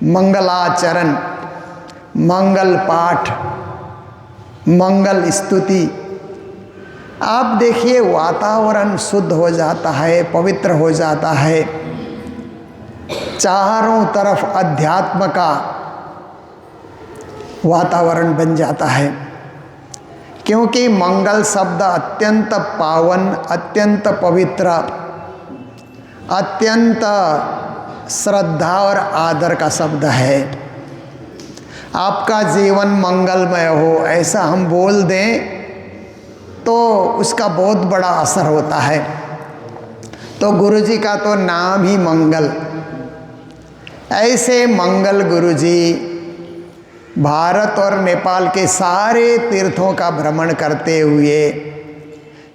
मंगलाचरण, मंगल पाठ, मंगल स्तुति, आप देखिए वातावरण शुद्ध हो जाता है, पवित्र हो जाता है, चारों तरफ अध्यात्म का वातावरण बन जाता है। क्योंकि मंगल शब्द अत्यंत पावन, अत्यंत पवित्र, अत्यंत श्रद्धा और आदर का शब्द है। आपका जीवन मंगलमय हो ऐसा हम बोल दें तो उसका बहुत बड़ा असर होता है। तो गुरु जी का तो नाम ही मंगल। ऐसे मंगल गुरु जी भारत और नेपाल के सारे तीर्थों का भ्रमण करते हुए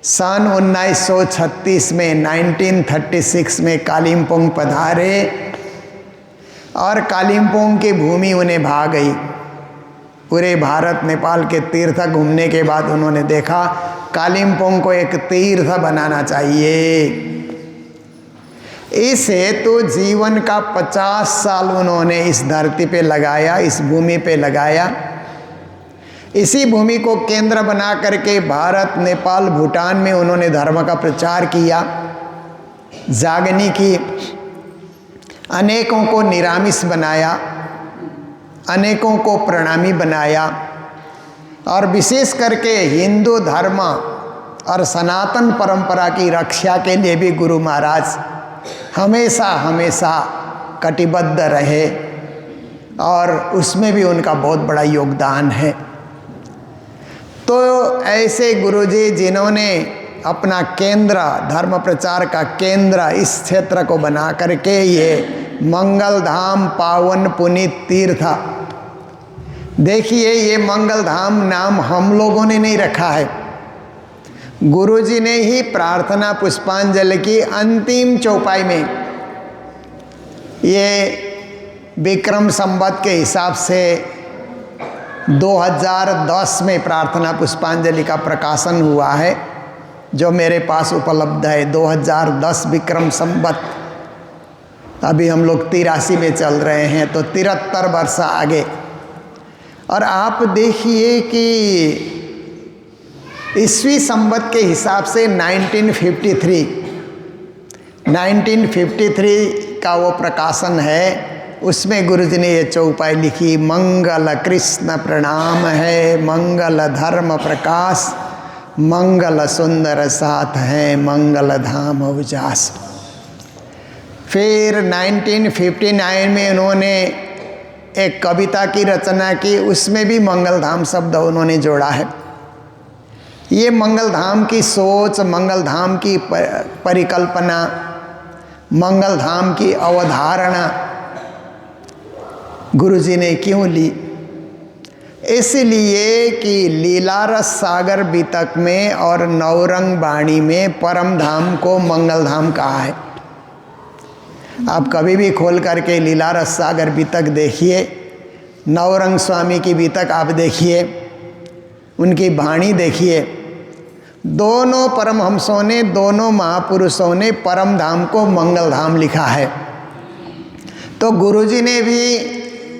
सन 1936 में 1936 में कालिम्पोंग पधारे और कालिम्पोंग की भूमि उन्हें भा गई। पूरे भारत नेपाल के तीर्थ घूमने के बाद उन्होंने देखा कालिम्पोंग को एक तीर्थ बनाना चाहिए। इस हेतु जीवन का 50 साल उन्होंने इस धरती पे लगाया, इस भूमि पे लगाया। इसी भूमि को केंद्र बना करके भारत, नेपाल, भूटान में उन्होंने धर्म का प्रचार किया, जागनी की, अनेकों को निरामिष बनाया, अनेकों को प्रणामी बनाया। और विशेष करके हिंदू धर्म और सनातन परंपरा की रक्षा के लिए भी गुरु महाराज हमेशा हमेशा कटिबद्ध रहे और उसमें भी उनका बहुत बड़ा योगदान है। तो ऐसे गुरुजी जिन्होंने अपना केंद्र, धर्म प्रचार का केंद्र इस क्षेत्र को बना करके ये मंगल धाम, पावन पुनीत तीर्थ, देखिए ये मंगल धाम नाम हम लोगों ने नहीं रखा है, गुरुजी ने ही प्रार्थना पुष्पांजलि की अंतिम चौपाई में, ये विक्रम संवत के हिसाब से 2010 में प्रार्थना पुष्पांजलि का प्रकाशन हुआ है, जो मेरे पास उपलब्ध है। 2010 विक्रम संवत, अभी हम लोग 83 में चल रहे हैं, तो 73 वर्ष आगे। और आप देखिए कि ईस्वी संवत के हिसाब से 1953 का वो प्रकाशन है। उसमें गुरुजी ने ये चौपाई लिखी, मंगल कृष्ण प्रणाम है, मंगल धर्म प्रकाश, मंगल सुंदर साथ है, मंगल धाम उजास। फिर 1959 में उन्होंने एक कविता की रचना की, उसमें भी मंगल धाम शब्द उन्होंने जोड़ा है। ये मंगल धाम की सोच, मंगल धाम की परिकल्पना, मंगल धाम की अवधारणा गुरुजी ने क्यों ली? इसलिए कि लीलारस सागर बीतक में और नवरंग वाणी में परम धाम को मंगल धाम कहा है। आप कभी भी खोल करके लीलारस सागर बीतक देखिए, नवरंग स्वामी की बीतक आप देखिए, उनकी वाणी देखिए, दोनों परमहंसों ने, दोनों महापुरुषों ने परम धाम को मंगल धाम लिखा है। तो गुरुजी ने भी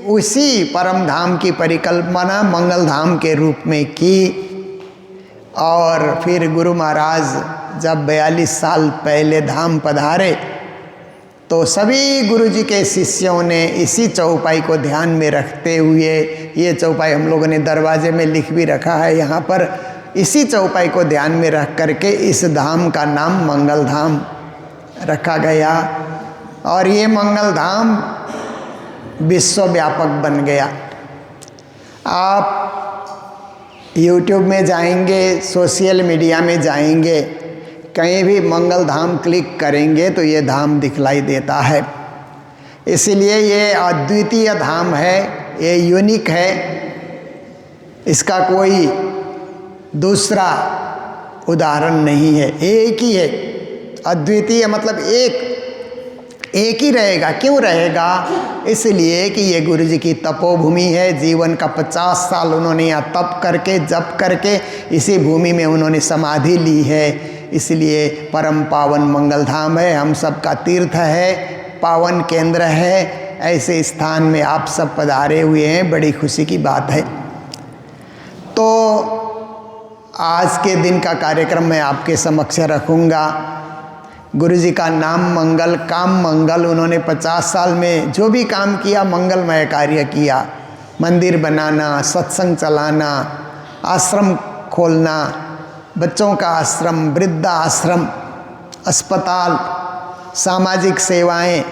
उसी परम धाम की परिकल्पना मंगल धाम के रूप में की। और फिर गुरु महाराज जब 42 साल पहले धाम पधारे, तो सभी गुरुजी के शिष्यों ने इसी चौपाई को ध्यान में रखते हुए, ये चौपाई हम लोगों ने दरवाजे में लिख भी रखा है यहाँ पर, इसी चौपाई को ध्यान में रख करके इस धाम का नाम मंगल धाम रखा गया। और ये मंगल धाम विश्वव्यापक बन गया। आप YouTube में जाएंगे, सोशल मीडिया में जाएंगे, कहीं भी मंगल धाम क्लिक करेंगे तो ये धाम दिखलाई देता है। इसलिए ये अद्वितीय धाम है, ये यूनिक है, इसका कोई दूसरा उदाहरण नहीं है, एक ही है। अद्वितीय मतलब एक ही रहेगा। क्यों रहेगा? इसलिए कि ये गुरुजी की तपोभूमि है। जीवन का 50 साल उन्होंने यहाँ तप करके, जप करके इसी भूमि में उन्होंने समाधि ली है। इसलिए परम पावन मंगल धाम है, हम सबका तीर्थ है, पावन केंद्र है। ऐसे स्थान में आप सब पधारे हुए हैं, बड़ी खुशी की बात है। तो आज के दिन का कार्यक्रम मैं आपके समक्ष रखूँगा। गुरुजी का नाम मंगल, काम मंगल। उन्होंने 50 साल में जो भी काम किया मंगलमय कार्य किया। मंदिर बनाना, सत्संग चलाना, आश्रम खोलना, बच्चों का आश्रम, वृद्धा आश्रम, अस्पताल, सामाजिक सेवाएं,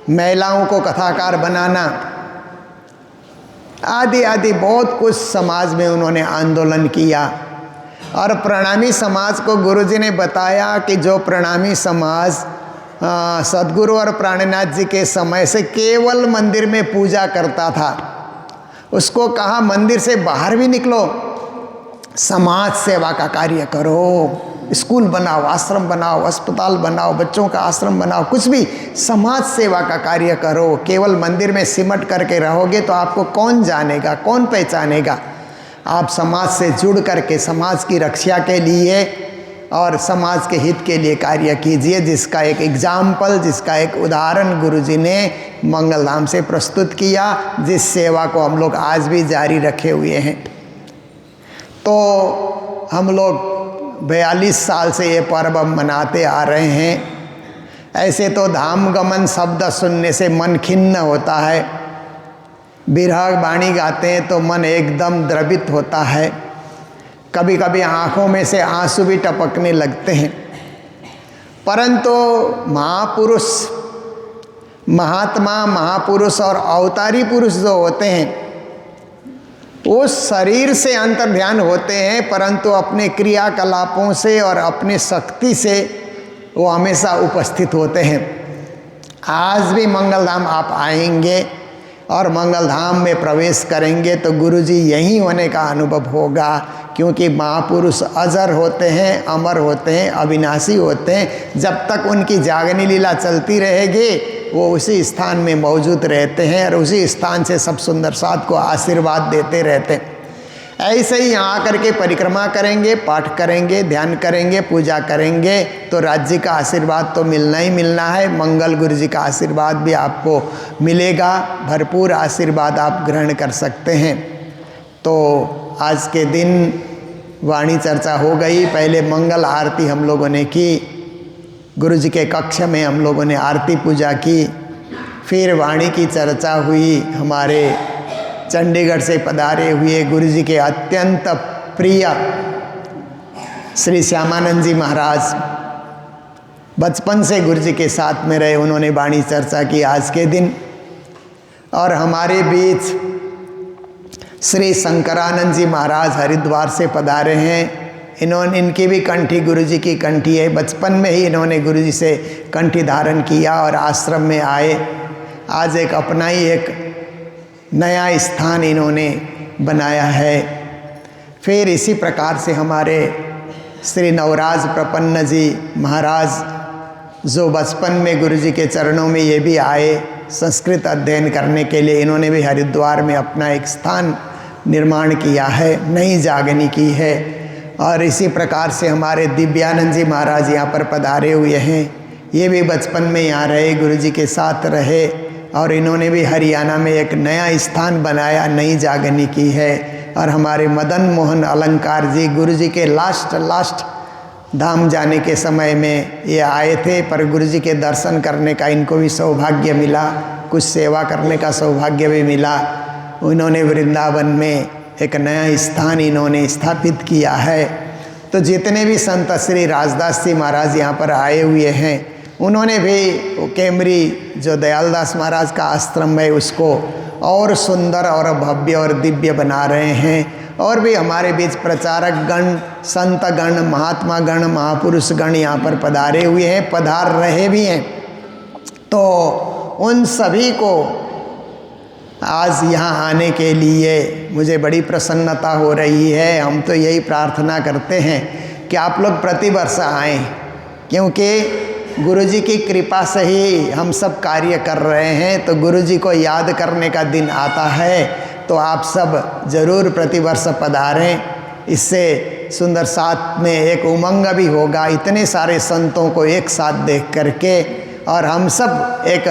महिलाओं को कथाकार बनाना, आदि आदि बहुत कुछ समाज में उन्होंने आंदोलन किया। और प्रणामी समाज को गुरुजी ने बताया कि जो प्रणामी समाज सद्गुरु और प्राणनाथ जी के समय से केवल मंदिर में पूजा करता था, उसको कहा मंदिर से बाहर भी निकलो, समाज सेवा का कार्य करो। स्कूल बनाओ, आश्रम बनाओ, अस्पताल बनाओ, बच्चों का आश्रम बनाओ, कुछ भी समाज सेवा का कार्य करो। केवल मंदिर में सिमट करके रहोगे तो आपको कौन जानेगा, कौन पहचानेगा। आप समाज से जुड़ करके समाज की रक्षा के लिए और समाज के हित के लिए कार्य कीजिए, जिसका एक एग्जाम्पल, जिसका एक उदाहरण गुरुजी ने मंगलधाम से प्रस्तुत किया, जिस सेवा को हम लोग आज भी जारी रखे हुए हैं। तो हम लोग 42 साल से ये पर्व मनाते आ रहे हैं। ऐसे तो धाम गमन शब्द सुनने से मन खिन्न होता है, बिरह बाणी गाते हैं तो मन एकदम द्रवित होता है, कभी कभी आँखों में से आंसू भी टपकने लगते हैं। परंतु महापुरुष, महात्मा, महापुरुष और अवतारी पुरुष जो होते हैं वो शरीर से अंतर्ध्यान होते हैं, परंतु अपने क्रियाकलापों से और अपने शक्ति से वो हमेशा उपस्थित होते हैं। आज भी मंगलधाम आप आएंगे और मंगलधाम में प्रवेश करेंगे तो गुरुजी यहीं होने का अनुभव होगा, क्योंकि महापुरुष अजर होते हैं, अमर होते हैं, अविनाशी होते हैं। जब तक उनकी जागनी लीला चलती रहेगी वो उसी स्थान में मौजूद रहते हैं और उसी स्थान से सब सुंदर साध को आशीर्वाद देते रहते हैं। ऐसे ही यहाँ आकर के परिक्रमा करेंगे, पाठ करेंगे, ध्यान करेंगे, पूजा करेंगे तो राज्य का आशीर्वाद तो मिलना ही मिलना है। मंगल गुरु जी का आशीर्वाद भी आपको मिलेगा, भरपूर आशीर्वाद आप ग्रहण कर सकते हैं। तो आज के दिन वाणी चर्चा हो गई। पहले मंगल आरती हम लोगों ने की, गुरु जी के कक्ष में हम लोगों ने आरती पूजा की, फिर वाणी की चर्चा हुई। हमारे चंडीगढ़ से पधारे हुए गुरु जी के अत्यंत प्रिय श्री श्यामानंद जी महाराज बचपन से गुरु जी के साथ में रहे, उन्होंने वाणी चर्चा की आज के दिन। और हमारे बीच श्री शंकरानंद जी महाराज हरिद्वार से पधारे हैं। इनकी भी कंठी गुरु जी की कंठी है। बचपन में ही इन्होंने गुरु जी से कंठी धारण किया और आश्रम में आए। आज एक अपना ही एक नया स्थान इन्होंने बनाया है। फिर इसी प्रकार से हमारे श्री नवराज प्रपन्न जी महाराज जो बचपन में गुरु जी के चरणों में ये भी आए संस्कृत अध्ययन करने के लिए, इन्होंने भी हरिद्वार में अपना एक स्थान निर्माण किया है, नई जागनी की है। और इसी प्रकार से हमारे दिव्यानंद जी महाराज यहाँ पर पधारे हुए हैं। ये भी बचपन में यहाँ रहे, गुरु जी के साथ रहे और इन्होंने भी हरियाणा में एक नया स्थान बनाया, नई जागनी की है। और हमारे मदन मोहन अलंकार जी गुरु जी के लास्ट धाम जाने के समय में ये आए थे, पर गुरु जी के दर्शन करने का इनको भी सौभाग्य मिला, कुछ सेवा करने का सौभाग्य भी मिला। उन्होंने वृंदावन में एक नया स्थान इन्होंने स्थापित किया है। तो जितने भी संत श्री राजदास जी महाराज यहाँ पर आए हुए हैं, उन्होंने भी वो केमरी जो दयालदास महाराज का आश्रम है उसको और सुंदर और भव्य और दिव्य बना रहे हैं। और भी हमारे बीच प्रचारक गण, संत गण, महात्मा गण, महापुरुष गण यहाँ पर पधारे हुए हैं, पधार रहे भी हैं। तो उन सभी को आज यहाँ आने के लिए मुझे बड़ी प्रसन्नता हो रही है। हम तो यही प्रार्थना करते हैं कि आप लोग प्रतिवर्ष आएँ, क्योंकि गुरु जी की कृपा से ही हम सब कार्य कर रहे हैं। तो गुरु जी को याद करने का दिन आता है तो आप सब ज़रूर प्रतिवर्ष पधारें। इससे सुंदर साथ में एक उमंग भी होगा, इतने सारे संतों को एक साथ देख करके, और हम सब एक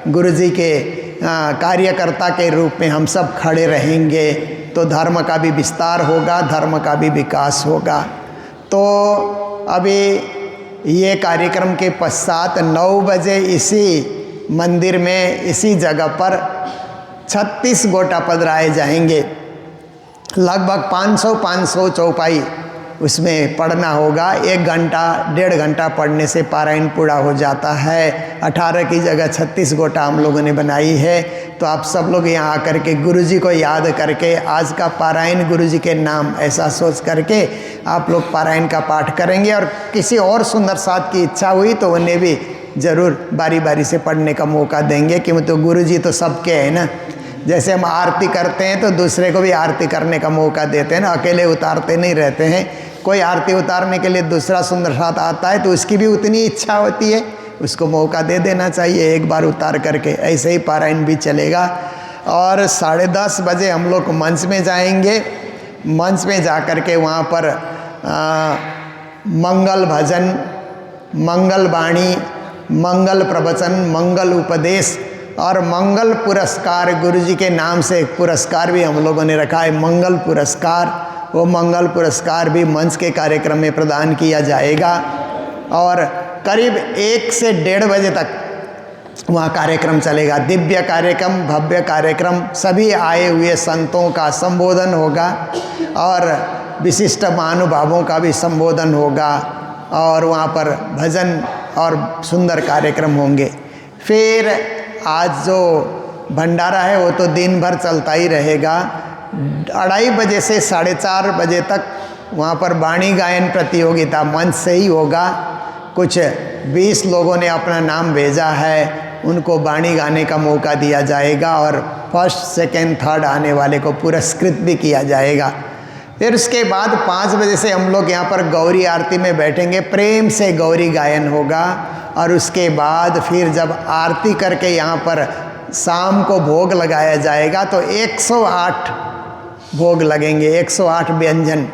गुरु जी के कार्यकर्ता के रूप में हम सब खड़े रहेंगे तो धर्म का भी विस्तार होगा, धर्म का भी विकास होगा। तो अभी ये कार्यक्रम के पश्चात 9 बजे इसी मंदिर में, इसी जगह पर 36 गोटा पधराए जाएंगे। लगभग 500 चौपाई उसमें पढ़ना होगा। 1 घंटा 1.5 घंटा पढ़ने से पारायण पूरा हो जाता है। 18 की जगह 36 गोटा हम लोगों ने बनाई है। तो आप सब लोग यहाँ आकर के गुरु जी को याद करके आज का पारायण गुरु जी के नाम ऐसा सोच करके आप लोग पारायण का पाठ करेंगे। और किसी और सुंदर साथ की इच्छा हुई तो उन्हें भी ज़रूर बारी बारी से पढ़ने का मौका देंगे, क्योंकि तो गुरु जी तो सबके हैं ना। जैसे हम आरती करते हैं तो दूसरे को भी आरती करने का मौका देते हैं ना, अकेले उतारते नहीं रहते हैं। कोई आरती उतारने के लिए दूसरा सुंदर साथ आता है तो उसकी भी उतनी इच्छा होती है, उसको मौका दे देना चाहिए एक बार उतार करके। ऐसे ही पारायण भी चलेगा। और 10:30 बजे हम लोग मंच में जाएंगे। मंच में जा कर के वहाँ पर मंगल भजन, मंगल वाणी, मंगल प्रवचन, मंगल उपदेश और मंगल पुरस्कार, गुरु जी के नाम से एक पुरस्कार भी हम लोगों ने रखा है, मंगल पुरस्कार। वो मंगल पुरस्कार भी मंच के कार्यक्रम में प्रदान किया जाएगा। और करीब 1 से 1:30 बजे तक वहाँ कार्यक्रम चलेगा। दिव्य कार्यक्रम, भव्य कार्यक्रम, सभी आए हुए संतों का संबोधन होगा और विशिष्ट महानुभावों का भी संबोधन होगा और वहाँ पर भजन और सुंदर कार्यक्रम होंगे। फिर आज जो भंडारा है वो तो दिन भर चलता ही रहेगा। 2:30 बजे से 4:30 बजे तक वहाँ पर वाणी गायन प्रतियोगिता मंच से ही होगा। कुछ 20 लोगों ने अपना नाम भेजा है, उनको वाणी गाने का मौका दिया जाएगा और फर्स्ट, सेकंड, थर्ड आने वाले को पुरस्कृत भी किया जाएगा। फिर उसके बाद 5 बजे से हम लोग यहाँ पर गौरी आरती में बैठेंगे, प्रेम से गौरी गायन होगा। और उसके बाद फिर जब आरती करके यहाँ पर शाम को भोग लगाया जाएगा तो 108 भोग लगेंगे। 108 व्यंजन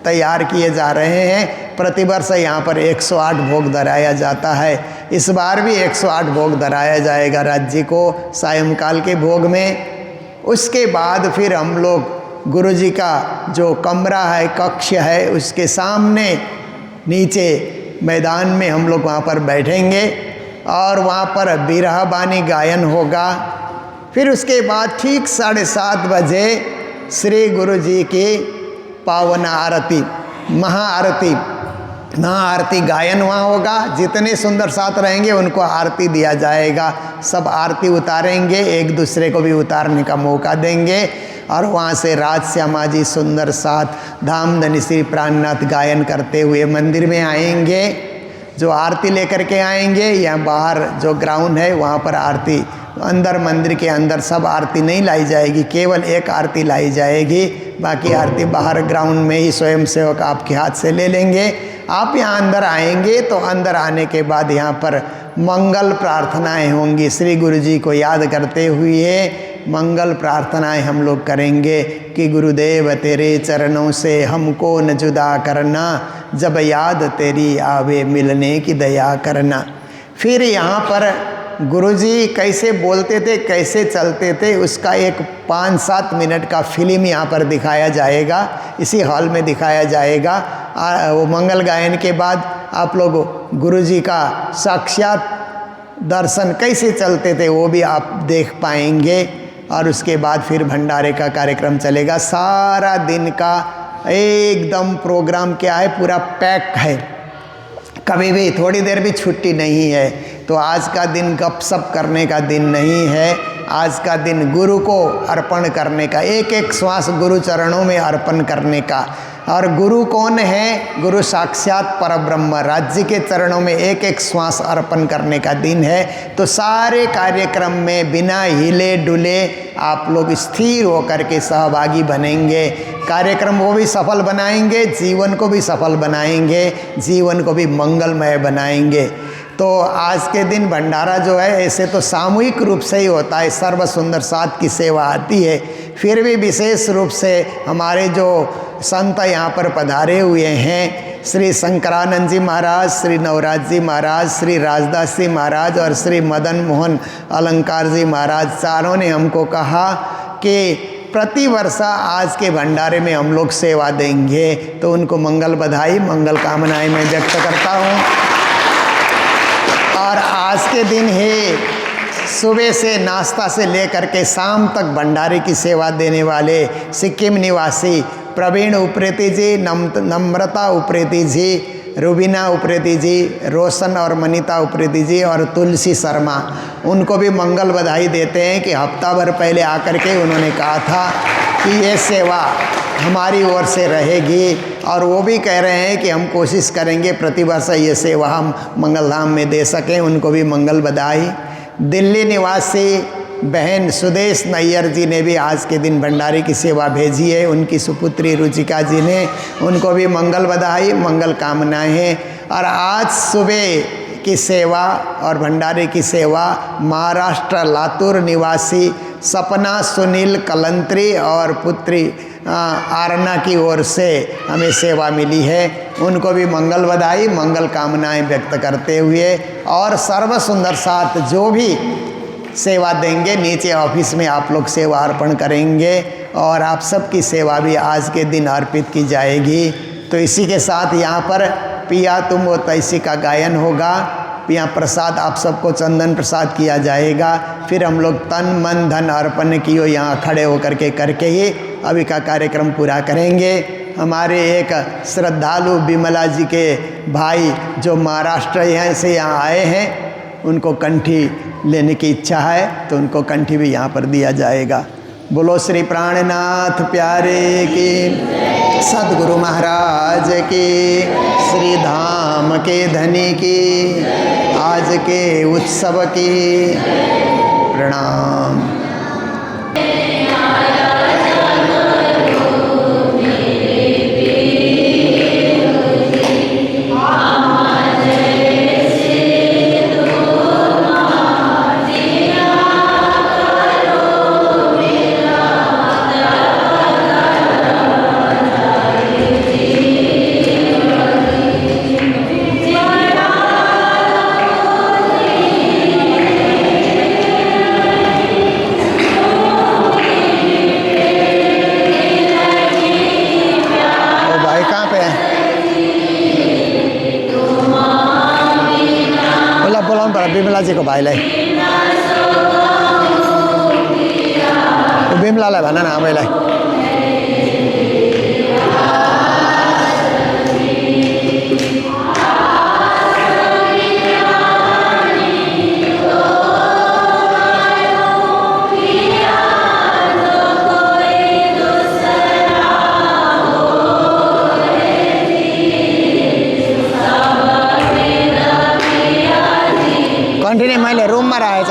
तैयार किए जा रहे हैं। प्रतिवर्ष यहाँ पर 108 भोग धराया जाता है। इस बार भी 108 भोग धराया जाएगा राज्य को सायंकाल के भोग में। उसके बाद फिर हम लोग गुरु जी का जो कमरा है, कक्ष है, उसके सामने नीचे मैदान में हम लोग वहाँ पर बैठेंगे और वहाँ पर बिरहा बानी गायन होगा। फिर उसके बाद ठीक 7:30 बजे श्री गुरु जी की पावन आरती, महाआरती गायन वहाँ होगा। जितने सुंदर साथ रहेंगे उनको आरती दिया जाएगा। सब आरती उतारेंगे, एक दूसरे को भी उतारने का मौका देंगे। और वहाँ से राज श्यामा जी सुंदर साथ धामधनी श्री प्राणनाथ गायन करते हुए मंदिर में आएंगे। जो आरती लेकर के आएंगे, यहाँ बाहर जो ग्राउंड है वहाँ पर आरती, अंदर मंदिर के अंदर सब आरती नहीं लाई जाएगी, केवल एक आरती लाई जाएगी। बाकी आरती बाहर ग्राउंड में ही स्वयं सेवक आपके हाथ से ले लेंगे। आप यहाँ अंदर आएंगे तो अंदर आने के बाद यहाँ पर मंगल प्रार्थनाएं होंगी। श्री गुरु जी को याद करते हुए मंगल प्रार्थनाएं हम लोग करेंगे कि गुरुदेव तेरे चरणों से हमको न जुदा करना, जब याद तेरी आवे मिलने की दया करना। फिर यहाँ पर गुरुजी कैसे बोलते थे, कैसे चलते थे, उसका एक 5-7 मिनट का फिल्म यहाँ पर दिखाया जाएगा, इसी हॉल में दिखाया जाएगा। वो मंगल गायन के बाद आप लोग गुरुजी का साक्षात दर्शन कैसे चलते थे वो भी आप देख पाएंगे। और उसके बाद फिर भंडारे का कार्यक्रम चलेगा। सारा दिन का एकदम प्रोग्राम क्या है, पूरा पैक है, कभी भी थोड़ी देर भी छुट्टी नहीं है। तो आज का दिन गपशप करने का दिन नहीं है, आज का दिन गुरु को अर्पण करने का, एक एक श्वास गुरु चरणों में अर्पण करने का। और गुरु कौन है? गुरु साक्षात परब्रह्म, राज्य के चरणों में एक एक श्वास अर्पण करने का दिन है। तो सारे कार्यक्रम में बिना हिले डुले आप लोग स्थिर होकर के सहभागी बनेंगे। कार्यक्रम को भी सफल बनाएंगे, जीवन को भी सफल बनाएंगे, जीवन को भी मंगलमय बनाएंगे। तो आज के दिन भंडारा जो है ऐसे तो सामूहिक रूप से ही होता है, सर्व सुंदर साथ की सेवा आती है। फिर भी विशेष रूप से हमारे जो संत यहाँ पर पधारे हुए हैं, श्री शंकरानंद जी महाराज, श्री नवराज जी महाराज, श्री राजदास जी महाराज और श्री मदन मोहन अलंकार जी महाराज, चारों ने हमको कहा कि प्रतिवर्ष आज के भंडारे में हम लोग सेवा देंगे। तो उनको मंगल बधाई, मंगल कामनाएं मैं व्यक्त करता हूँ। और आज के दिन ही सुबह से नाश्ता से लेकर के शाम तक भंडारे की सेवा देने वाले सिक्किम निवासी प्रवीण उप्रेती जी, नम्रता उप्रेती जी, रुबीना उप्रेती जी, रोशन और मनीता उप्रेती जी और तुलसी शर्मा, उनको भी मंगल बधाई देते हैं कि हफ्ता भर पहले आकर के उन्होंने कहा था कि ये सेवा हमारी ओर से रहेगी। और वो भी कह रहे हैं कि हम कोशिश करेंगे प्रतिवर्ष ये सेवा हम मंगलधाम में दे सकें। उनको भी मंगल बधाई। दिल्ली निवासी बहन सुदेश नैयर जी ने भी आज के दिन भंडारे की सेवा भेजी है। उनकी सुपुत्री रुचिका जी ने, उनको भी मंगल बधाई, मंगल कामनाएं हैं। और आज सुबह की सेवा और भंडारे की सेवा महाराष्ट्र लातूर निवासी सपना सुनील कलंत्री और पुत्री आरना की ओर से हमें सेवा मिली है। उनको भी मंगल बधाई, मंगल कामनाएं व्यक्त करते हुए, और सर्व सुंदर साथ जो भी सेवा देंगे नीचे ऑफिस में आप लोग सेवा अर्पण करेंगे और आप सबकी सेवा भी आज के दिन अर्पित की जाएगी। तो इसी के साथ यहाँ पर पिया तुम वो तैसी का गायन होगा। यहाँ प्रसाद आप सबको चंदन प्रसाद किया जाएगा। फिर हम लोग तन मन धन अर्पण कियो यहाँ खड़े होकर के करके ही अभी का कार्यक्रम पूरा करेंगे। हमारे एक श्रद्धालु बिमला जी के भाई जो महाराष्ट्र यहाँ से यहाँ आए हैं, उनको कंठी लेने की इच्छा है, तो उनको कंठी भी यहाँ पर दिया जाएगा। बोलो श्री प्राणनाथ प्यारे की, सद्गुरु महाराज की, श्री धाम के धनी की, आज के उत्सव की प्रणाम। बिमला जी को भाइलाई, बिमलालाई भन न आमैलाई। कंटिन्यू मैले रूममा राखेको